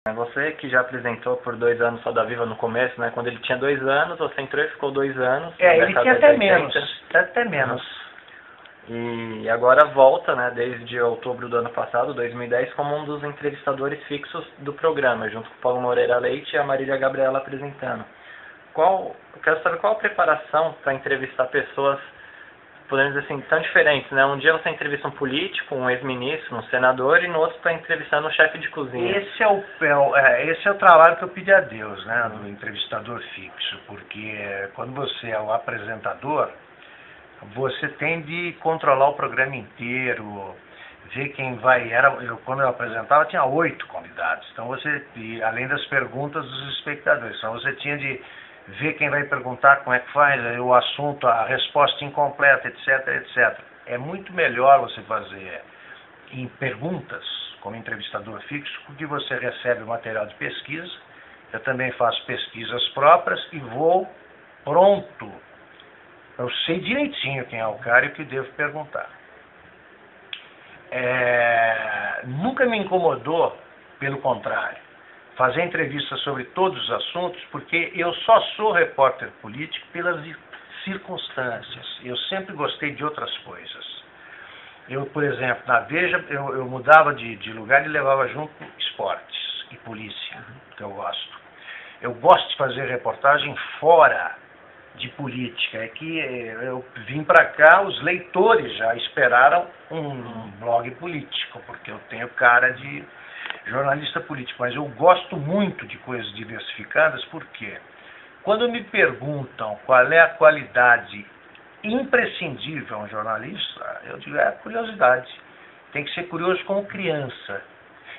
Você que já apresentou por 2 anos o Roda Viva no começo, né? Quando ele tinha 2 anos, você entrou e ficou 2 anos. Ele tinha até menos. E agora volta, né, desde outubro do ano passado, 2010, como um dos entrevistadores fixos do programa, junto com o Paulo Moreira Leite e a Marília Gabriela apresentando. Eu quero saber qual a preparação para entrevistar pessoas, podemos dizer assim, tão diferentes, né? Um dia você entrevista um político, um ex-ministro, um senador, e no outro está entrevistando um chefe de cozinha. Esse é o trabalho que eu pedi a Deus, né, do entrevistador fixo, porque quando você é o apresentador, você tem de controlar o programa inteiro, ver quem vai. Quando eu apresentava, tinha 8 convidados, então além das perguntas dos espectadores, então você tinha de ver quem vai perguntar, como é que faz, o assunto, a resposta incompleta, etc, etc. É muito melhor você fazer em perguntas, como entrevistador fixo, porque você recebe o material de pesquisa. Eu também faço pesquisas próprias e vou pronto. Eu sei direitinho quem é o cara e o que devo perguntar. Nunca me incomodou, pelo contrário, fazer entrevistas sobre todos os assuntos, porque eu só sou repórter político pelas circunstâncias. Eu sempre gostei de outras coisas. Eu, por exemplo, na Veja, eu mudava de lugar e levava junto esportes e polícia, que eu gosto. Eu gosto de fazer reportagem fora de política. É que eu vim para cá, os leitores já esperaram um blog político, porque eu tenho cara de jornalista político, mas eu gosto muito de coisas diversificadas, porque quando me perguntam qual é a qualidade imprescindível a um jornalista, eu digo, é a curiosidade. Tem que ser curioso como criança.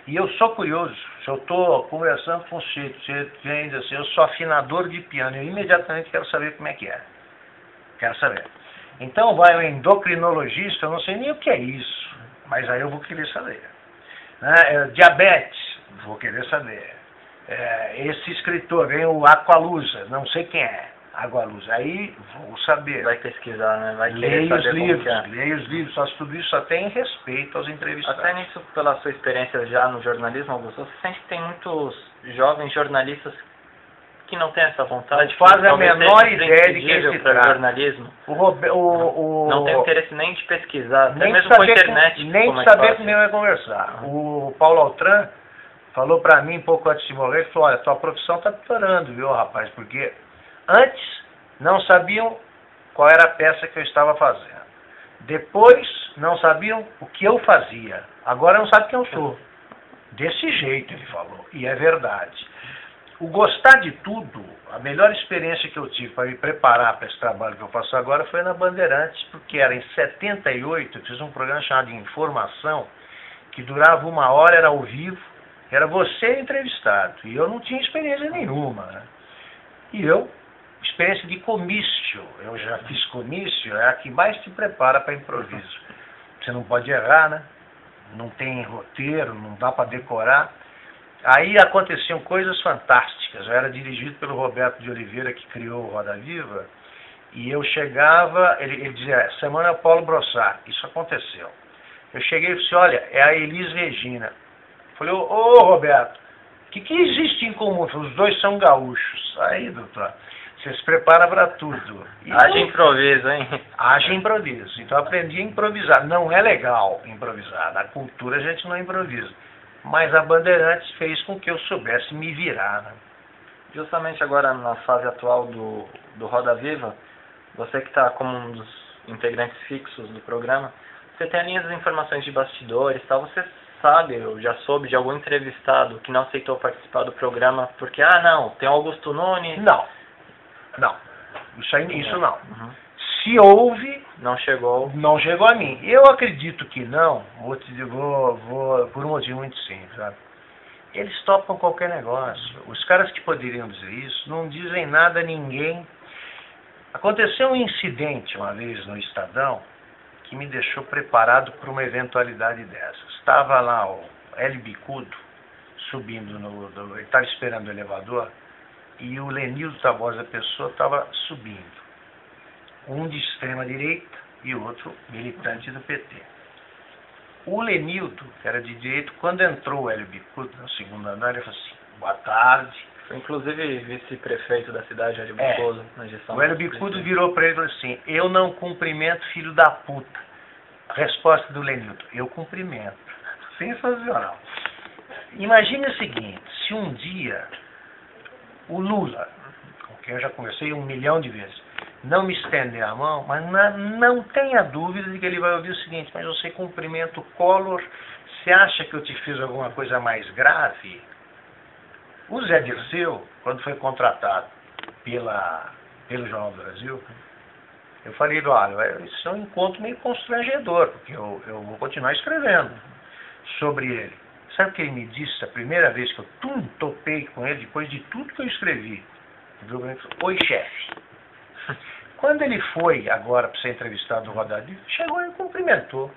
E eu sou curioso. Se eu estou conversando com você diz assim, eu sou afinador de piano, eu imediatamente quero saber como é que é. Quero saber. Então vai um endocrinologista, eu não sei nem o que é isso, mas aí eu vou querer saber. Diabetes, vou querer saber. Esse escritor, vem o Aqualusa, não sei quem é. Aqualusa, aí vou saber. Vai pesquisar, né? Vai leia os livros, faço tudo isso até em respeito aos entrevistados. Até nisso, pela sua experiência já no jornalismo, Augusto, você sente que tem muitos jovens jornalistas que não têm essa vontade? Não fazem a menor ideia de quem se trata. Jornalismo. Não tem interesse nem de pesquisar, até mesmo com a internet. Nem de saber com quem vai conversar. O Paulo Altran falou para mim, pouco antes de morrer, ele falou, olha, tua profissão está piorando, viu, rapaz, porque antes não sabiam qual era a peça que eu estava fazendo. Depois não sabiam o que eu fazia. Agora não sabe quem eu sou. Desse jeito ele falou. E é verdade. O gostar de tudo, a melhor experiência que eu tive para me preparar para esse trabalho que eu faço agora foi na Bandeirantes, porque era em 78, eu fiz um programa chamado de Informação, que durava 1 hora, era ao vivo, era você entrevistado. E eu não tinha experiência nenhuma, né? E experiência de comício, eu já fiz comício, é a que mais te prepara para improviso. Você não pode errar, né? Não tem roteiro, não dá para decorar. Aí aconteciam coisas fantásticas. Eu era dirigido pelo Roberto de Oliveira, que criou o Roda Viva, e eu chegava, ele dizia, semana é o Paulo Brossard. Isso aconteceu. Eu cheguei e disse, olha, é a Elis Regina. Eu falei, ô Roberto, o que existe em comum? Os dois são gaúchos. Aí, doutor, você se prepara para tudo. Haja improviso, hein? Haja improviso. Então eu aprendi a improvisar. Não é legal improvisar. Na cultura a gente não improvisa. Mas a Bandeirantes fez com que eu soubesse me virar, né? Justamente agora, na fase atual do Roda Viva, você que está como um dos integrantes fixos do programa, você tem ali as informações de bastidores e tal, você sabe, eu já soube de algum entrevistado que não aceitou participar do programa porque, não, tem Augusto Nunes... Não. Isso não. Se houve... Não chegou a mim. Eu acredito que não, vou por um motivo muito simples, sabe? Eles topam qualquer negócio. Os caras que poderiam dizer isso não dizem nada a ninguém. Aconteceu um incidente uma vez no Estadão que me deixou preparado para uma eventualidade dessas. Estava lá o Hélio Bicudo subindo, ele estava esperando o elevador, e o Lenildo Tabosa Pessoa estava subindo. Um de extrema direita e o outro militante do PT. O Lenildo, que era de direito, quando entrou o Hélio Bicudo no segundo andar, ele falou assim, Boa tarde. Foi inclusive vice-prefeito da cidade, Hélio Bicudo, na gestão. O Hélio Bicudo virou para ele e falou assim: eu não cumprimento filho da puta. A resposta do Lenilton: eu cumprimento. Sensacional. Imagine o seguinte: se um dia o Lula, com quem eu já conversei 1 milhão de vezes, não me estender a mão, mas não tenha dúvida de que ele vai ouvir o seguinte: mas você cumprimenta o Collor, você acha que eu te fiz alguma coisa mais grave? O Zé Dirceu, quando foi contratado pelo Jornal do Brasil, eu falei: olha, isso é um encontro meio constrangedor, porque eu vou continuar escrevendo sobre ele. Sabe o que ele me disse a primeira vez que eu topei com ele, depois de tudo que eu escrevi? Ele falou: oi, chefe. Quando ele foi agora para ser entrevistado no Roda Viva, chegou e me cumprimentou.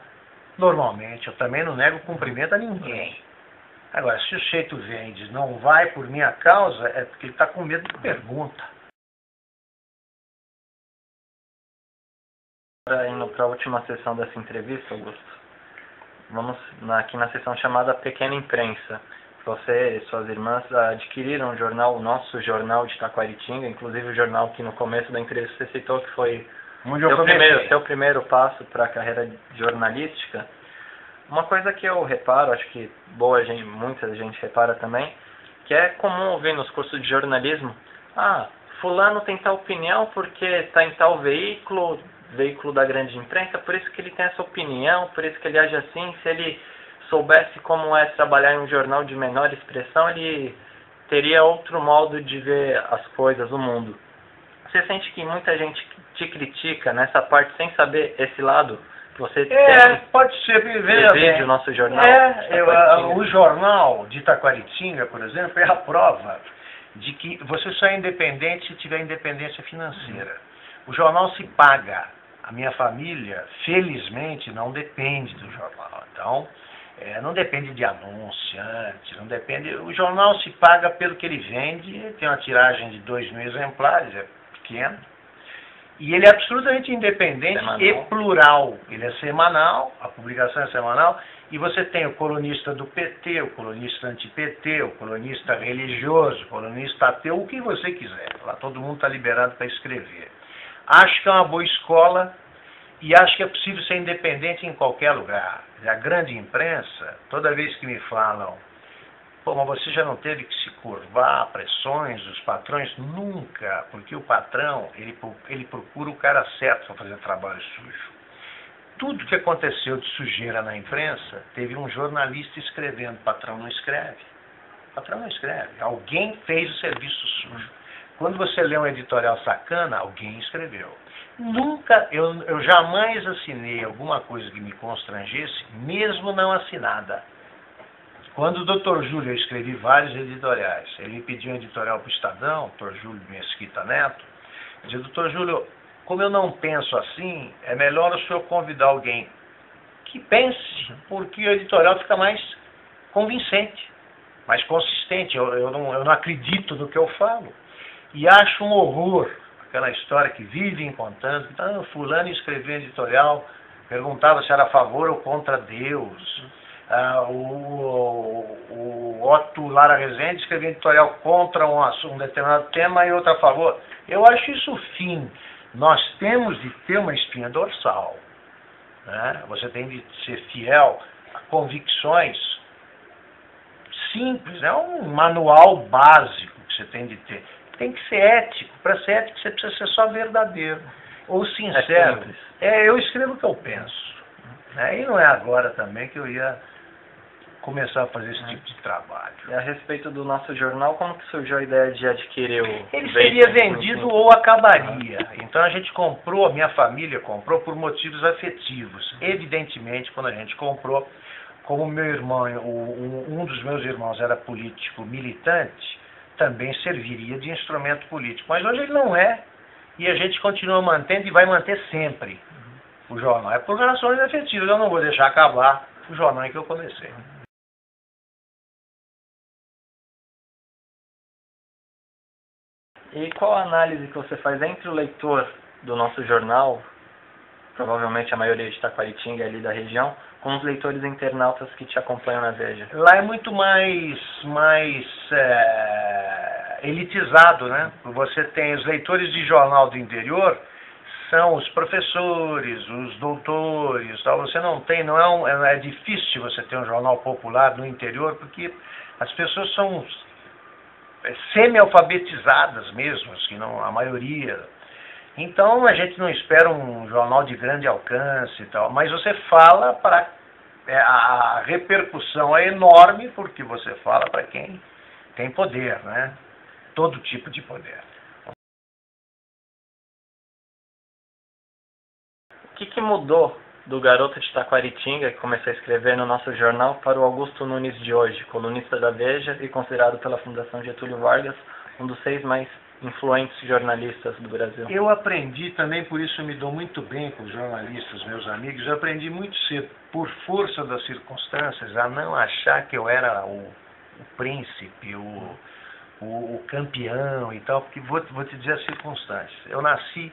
Normalmente, eu também não nego cumprimento a ninguém. Agora, se o sujeito vem e diz não vai por minha causa, é porque ele está com medo de pergunta. Indo para a última sessão dessa entrevista, Augusto, vamos aqui na sessão chamada Pequena Imprensa. Você e suas irmãs adquiriram o jornal, o nosso jornal de Taquaritinga, inclusive o jornal que no começo da entrevista você citou que foi seu primeiro passo para a carreira jornalística. Uma coisa que eu reparo, acho que muita gente repara também, que é comum ouvir nos cursos de jornalismo: fulano tem tal opinião porque está em tal veículo da grande imprensa, por isso que ele tem essa opinião, por isso que ele age assim. Se ele soubesse como é trabalhar em um jornal de menor expressão, ele teria outro modo de ver as coisas, o mundo. Você sente que muita gente te critica nessa parte sem saber esse lado? Você pode ser, o nosso jornal. O jornal de Taquaritinga, por exemplo, é a prova de que você só é independente se tiver independência financeira. O jornal se paga. A minha família, felizmente, não depende do jornal. Então, não depende de anunciante, não depende. O jornal se paga pelo que ele vende, tem uma tiragem de 2.000 exemplares, é pequeno. E ele é absolutamente independente e plural. Ele é semanal, a publicação é semanal, e você tem o colunista do PT, o colunista anti-PT, o colunista religioso, o colunista ateu, o que você quiser. Lá todo mundo está liberado para escrever. Acho que é uma boa escola e acho que é possível ser independente em qualquer lugar. A grande imprensa, toda vez que me falam: pô, mas você já não teve que se curvar a pressões dos patrões? Nunca, porque o patrão, ele procura o cara certo para fazer trabalho sujo. Tudo que aconteceu de sujeira na imprensa, teve um jornalista escrevendo. O patrão não escreve. O patrão não escreve. Alguém fez o serviço sujo. Quando você lê um editorial sacana, alguém escreveu. Nunca, eu jamais assinei alguma coisa que me constrangesse, mesmo não assinada. Quando o Dr. Júlio, eu escrevi vários editoriais, ele me pediu um editorial para o Estadão, Dr. Júlio Mesquita Neto, eu disse: Dr. Júlio, como eu não penso assim, é melhor o senhor convidar alguém que pense, porque o editorial fica mais convincente, mais consistente. Eu não acredito no que eu falo. E acho um horror aquela história que vivem contando, que fulano escreveu editorial, perguntava se era a favor ou contra Deus. O Otto Lara Rezende escreveu editorial contra um determinado tema e outro a favor. Eu acho isso o fim. Nós temos de ter uma espinha dorsal, né? Você tem de ser fiel a convicções simples, é um manual básico que você tem de ter. Tem que ser ético. Para ser ético, você precisa ser só verdadeiro ou sincero. Eu escrevo o que eu penso. E não é agora também que eu ia começar a fazer esse tipo de trabalho. E a respeito do nosso jornal, como que surgiu a ideia de adquirir Ele seria vendido ou acabaria. Então a gente comprou, a minha família comprou por motivos afetivos. Evidentemente, quando a gente comprou, como meu irmão, um dos meus irmãos era político militante, também serviria de instrumento político. Mas hoje ele não é. E a gente continua mantendo e vai manter sempre o jornal. É por razões afetivas. Eu não vou deixar acabar o jornal em que eu comecei. E qual a análise que você faz entre o leitor do nosso jornal, provavelmente a maioria de Taquaritinga ali da região, com os leitores internautas que te acompanham na Veja? Lá é muito mais elitizado, né? Você tem os leitores de jornal do interior, são os professores, os doutores, tal. Você não tem, é difícil você ter um jornal popular no interior, porque as pessoas são semi-alfabetizadas mesmo, assim, não, a maioria. Então a gente não espera um jornal de grande alcance e tal, mas você fala para a repercussão é enorme, porque você fala para quem tem poder, né? Todo tipo de poder. O que mudou do garoto de Taquaritinga, que começou a escrever no nosso jornal, para o Augusto Nunes de hoje, colunista da Veja e considerado pela Fundação Getúlio Vargas um dos 6 mais influentes jornalistas do Brasil? Eu aprendi também, por isso eu me dou muito bem com os jornalistas, meus amigos, eu aprendi muito cedo, por força das circunstâncias, a não achar que eu era o príncipe, o campeão e tal, porque vou te dizer as circunstâncias. Eu nasci,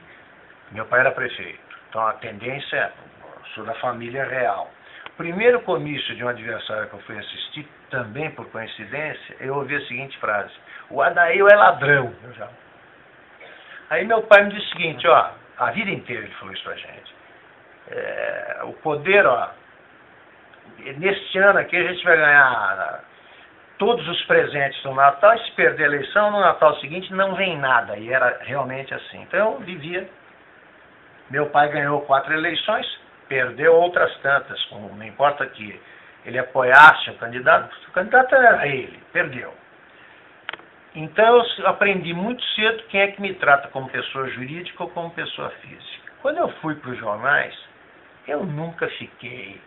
meu pai era prefeito, então a tendência, sou da família real. O primeiro comício de um adversário que eu fui assistir, também por coincidência, eu ouvi a seguinte frase: o Adail é ladrão. Aí meu pai me disse o seguinte, ó, a vida inteira ele falou isso pra gente. O poder, ó, neste ano aqui a gente vai ganhar todos os presentes no Natal, e se perder a eleição, no Natal seguinte não vem nada. E era realmente assim. Então eu vivia. Meu pai ganhou 4 eleições, perdeu outras tantas, não importa que ele apoiasse o candidato era ele, perdeu. Então eu aprendi muito cedo quem é que me trata como pessoa jurídica ou como pessoa física. Quando eu fui para os jornais, eu nunca fiquei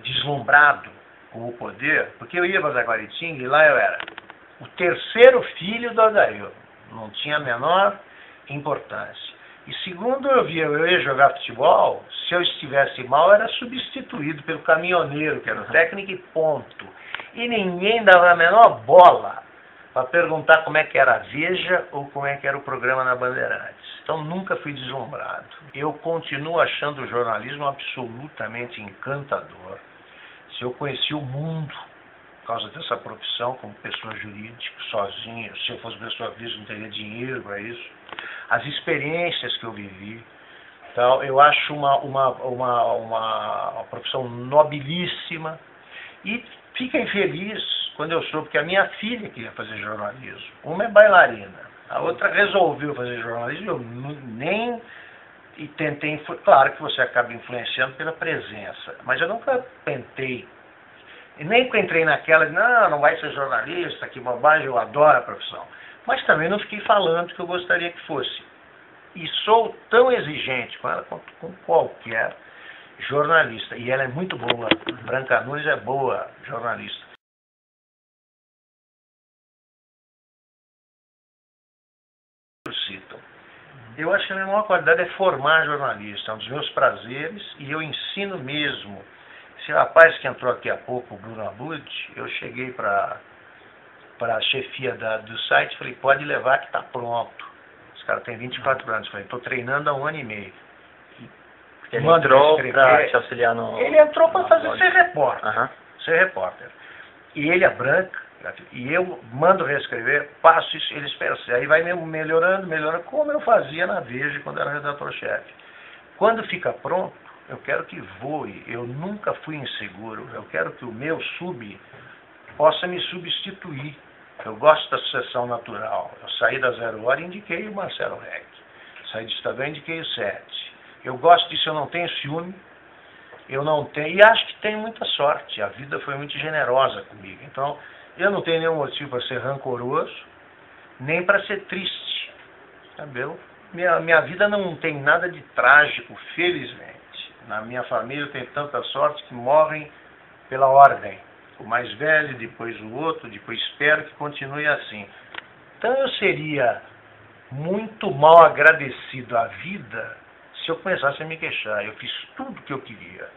deslumbrado com o poder, porque eu ia para Taquaritinga e lá eu era o terceiro filho do Adail, não tinha a menor importância. E segundo eu ia jogar futebol, se eu estivesse mal, era substituído pelo caminhoneiro, que era o técnico e ponto. E ninguém dava a menor bola para perguntar como é que era a Veja ou como é que era o programa na Bandeirantes. Então nunca fui deslumbrado. Eu continuo achando o jornalismo absolutamente encantador. Se eu conheci o mundo por causa dessa profissão como pessoa jurídica, sozinho, se eu fosse pessoa física não teria dinheiro para isso. As experiências que eu vivi. Então, eu acho uma profissão nobilíssima. E fiquei feliz quando eu soube que a minha filha queria fazer jornalismo. Uma é bailarina, a outra resolveu fazer jornalismo, eu nem tentei. Claro que você acaba influenciando pela presença, mas eu nunca tentei. E nem entrei naquela de, não vai ser jornalista, que bobagem, eu adoro a profissão. Mas também não fiquei falando que eu gostaria que fosse. E sou tão exigente com ela quanto com qualquer jornalista. E ela é muito boa. Branca Nunes é boa jornalista. Eu acho que a minha maior qualidade é formar jornalista. É um dos meus prazeres e eu ensino mesmo. Esse rapaz que entrou aqui há pouco, o Bruno Abud, eu cheguei para a chefia do site e falei, pode levar que está pronto. Esse cara tem 24 anos. Eu falei, estou treinando há 1 ano e meio. Ele entrou para te auxiliar no... Ele entrou para ser repórter. Uhum. Ser repórter. E ele é branco, e eu mando reescrever, passo isso, eles pensam. Aí vai melhorando, como eu fazia na Veja quando era redator-chefe. Quando fica pronto, eu quero que voe. Eu nunca fui inseguro. Eu quero que o meu possa me substituir. Eu gosto da sucessão natural. Eu saí da 0 Hora e indiquei o Marcelo Reck. Saí do Estadão e indiquei o 7. Eu gosto disso, eu não tenho ciúme. Eu não tenho, e acho que tenho muita sorte. A vida foi muito generosa comigo. Então, eu não tenho nenhum motivo para ser rancoroso, nem para ser triste. Sabe? Minha vida não tem nada de trágico, felizmente. Na minha família eu tenho tanta sorte que morrem pela ordem. O mais velho, depois o outro, depois espero que continue assim. Então eu seria muito mal agradecido à vida se eu começasse a me queixar. Eu fiz tudo o que eu queria.